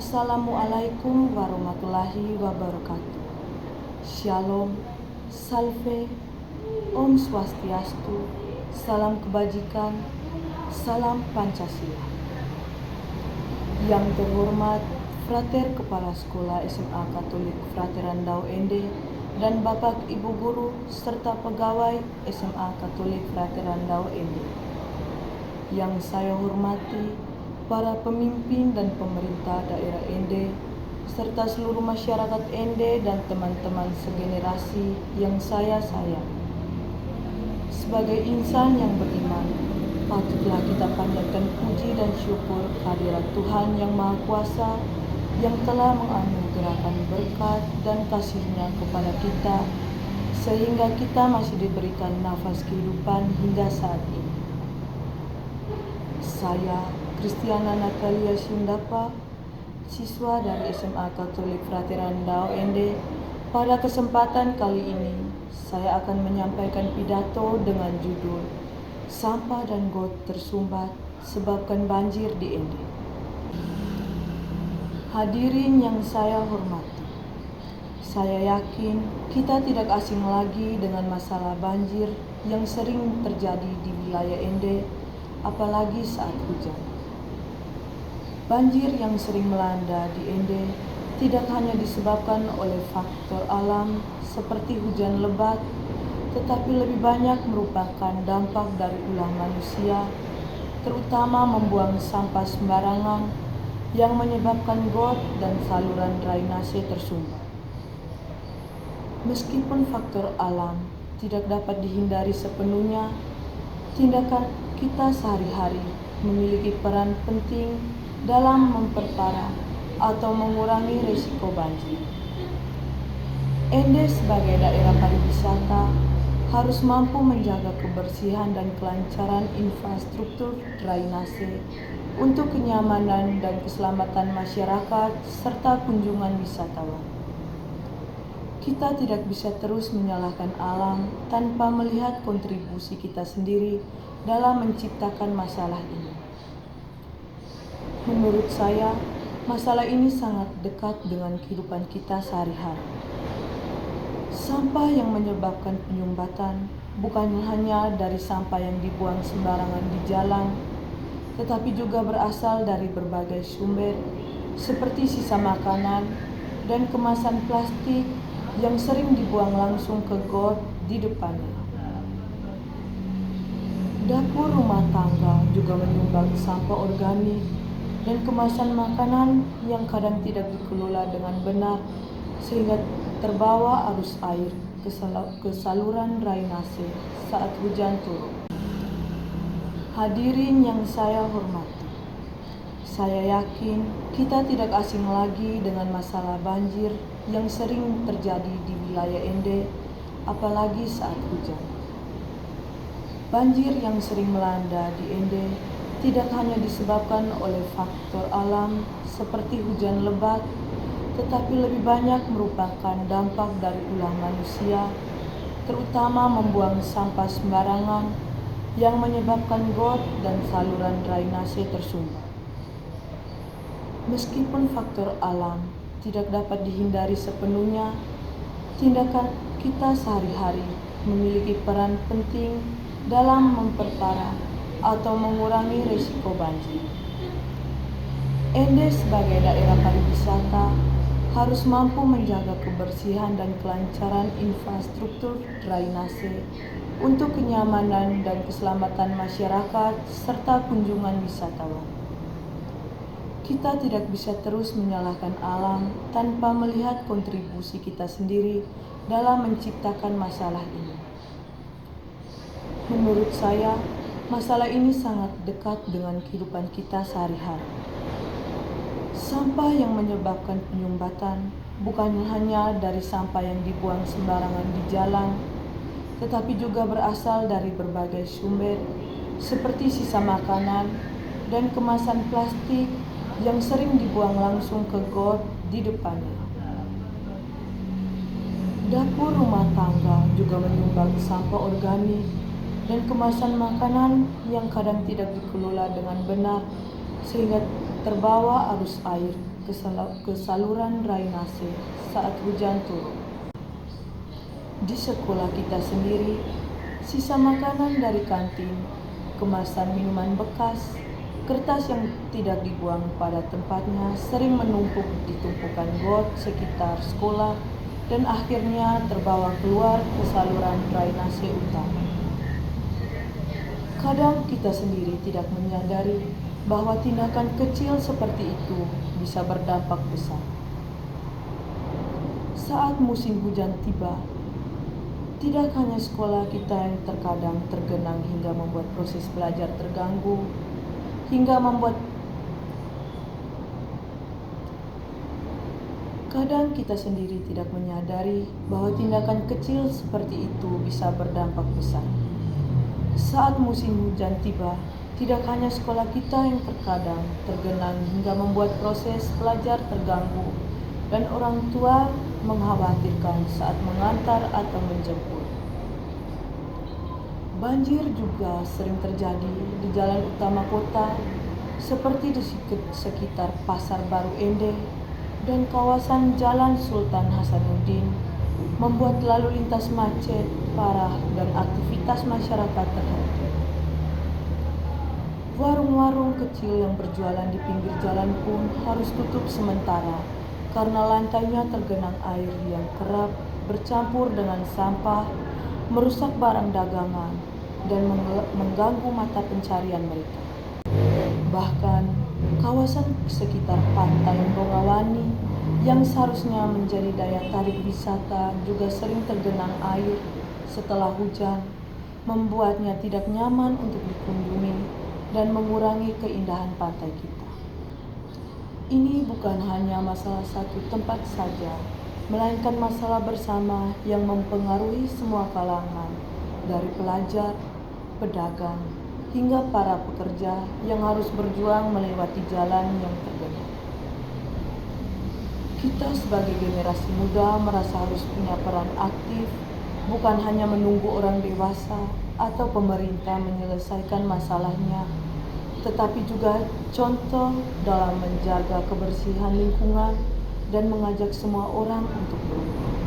Assalamualaikum warahmatullahi wabarakatuh. Shalom, Salve, Om Swastiastu, Salam Kebajikan, Salam Pancasila. Yang terhormat Frater Kepala Sekolah SMA Katolik Frater Randau Ende dan Bapak Ibu Guru serta pegawai SMA Katolik Frater Randau Ende. Yang saya hormati para pemimpin dan pemerintah daerah Ende, serta seluruh masyarakat Ende dan teman-teman segenerasi yang saya sayang. Sebagai insan yang beriman, patutlah kita panjatkan puji dan syukur kehadirat Tuhan yang Maha Kuasa yang telah menganugerahkan berkat dan kasih-Nya kepada kita, sehingga kita masih diberikan nafas kehidupan hingga saat ini. Saya, Kristiana Natalia Sindapa, siswa dari SMA Katolik Frater Randau Ende, pada kesempatan kali ini saya akan menyampaikan pidato dengan judul Sampah dan Got Tersumbat Sebabkan Banjir di Ende. Hadirin yang saya hormati, saya yakin kita tidak asing lagi dengan masalah banjir yang sering terjadi di wilayah Ende, apalagi saat hujan. Banjir yang sering melanda di Ende tidak hanya disebabkan oleh faktor alam seperti hujan lebat, tetapi lebih banyak merupakan dampak dari ulah manusia, terutama membuang sampah sembarangan yang menyebabkan got dan saluran drainase tersumbat. Meskipun faktor alam tidak dapat dihindari sepenuhnya, tindakan kita sehari-hari memiliki peran penting dalam memperparah atau mengurangi risiko banjir. Ende sebagai daerah pariwisata harus mampu menjaga kebersihan dan kelancaran infrastruktur drainase untuk kenyamanan dan keselamatan masyarakat serta kunjungan wisatawan. Kita tidak bisa terus menyalahkan alam tanpa melihat kontribusi kita sendiri dalam menciptakan masalah ini. Menurut saya, masalah ini sangat dekat dengan kehidupan kita sehari-hari. Sampah yang menyebabkan penyumbatan bukan hanya dari sampah yang dibuang sembarangan di jalan, tetapi juga berasal dari berbagai sumber seperti sisa makanan dan kemasan plastik yang sering dibuang langsung ke got di depannya. Dapur rumah tangga juga menyumbang sampah organik dan kemasan makanan yang kadang tidak dikelola dengan benar sehingga terbawa arus air ke saluran drainase saat hujan turun. Hadirin yang saya hormati, saya yakin kita tidak asing lagi dengan masalah banjir yang sering terjadi di wilayah Ende, apalagi saat hujan. Banjir yang sering melanda di Ende tidak hanya disebabkan oleh faktor alam seperti hujan lebat, tetapi lebih banyak merupakan dampak dari ulah manusia, terutama membuang sampah sembarangan yang menyebabkan got dan saluran drainase tersumbat. Meskipun faktor alam tidak dapat dihindari sepenuhnya, tindakan kita sehari-hari memiliki peran penting dalam memperparah atau mengurangi risiko banjir. Ende sebagai daerah pariwisata harus mampu menjaga kebersihan dan kelancaran infrastruktur drainase untuk kenyamanan dan keselamatan masyarakat serta kunjungan wisatawan. Kita tidak bisa terus menyalahkan alam tanpa melihat kontribusi kita sendiri dalam menciptakan masalah ini. Menurut saya, masalah ini sangat dekat dengan kehidupan kita sehari-hari. Sampah yang menyebabkan penyumbatan bukan hanya dari sampah yang dibuang sembarangan di jalan, tetapi juga berasal dari berbagai sumber seperti sisa makanan dan kemasan plastik yang sering dibuang langsung ke got di depannya. Dapur rumah tangga juga menyumbang sampah organik dan kemasan makanan yang kadang tidak dikelola dengan benar sehingga terbawa arus air ke saluran drainase saat hujan turun. Di sekolah kita sendiri, sisa makanan dari kantin, kemasan minuman bekas, kertas yang tidak dibuang pada tempatnya sering menumpuk di tumpukan got sekitar sekolah dan akhirnya terbawa keluar ke saluran drainase utama. Kadang kita sendiri tidak menyadari bahwa tindakan kecil seperti itu bisa berdampak besar. Saat musim hujan tiba, tidak hanya sekolah kita yang terkadang tergenang hingga membuat proses belajar terganggu, kadang kita sendiri tidak menyadari bahwa tindakan kecil seperti itu bisa berdampak besar. Saat musim hujan tiba, tidak hanya sekolah kita yang terkadang tergenang hingga membuat proses belajar terganggu dan orang tua mengkhawatirkan saat mengantar atau menjemput. Banjir juga sering terjadi di jalan utama kota seperti di sekitar Pasar Baru Ende dan kawasan Jalan Sultan Hasanuddin, membuat lalu lintas macet parah dan aktivitas masyarakat terhenti. Warung-warung kecil yang berjualan di pinggir jalan pun harus tutup sementara karena lantainya tergenang air yang kerap bercampur dengan sampah, merusak barang dagangan, dan mengganggu mata pencarian mereka. Bahkan, kawasan sekitar pantai Bogawani yang seharusnya menjadi daya tarik wisata juga sering tergenang air setelah hujan, membuatnya tidak nyaman untuk dikunjungi dan mengurangi keindahan pantai kita. Ini bukan hanya masalah satu tempat saja, melainkan masalah bersama yang mempengaruhi semua kalangan, dari pelajar, pedagang, hingga para pekerja yang harus berjuang melewati jalan yang tergenang. Kita sebagai generasi muda merasa harus punya peran aktif, bukan hanya menunggu orang dewasa atau pemerintah menyelesaikan masalahnya, tetapi juga contoh dalam menjaga kebersihan lingkungan dan mengajak semua orang untuk berubah.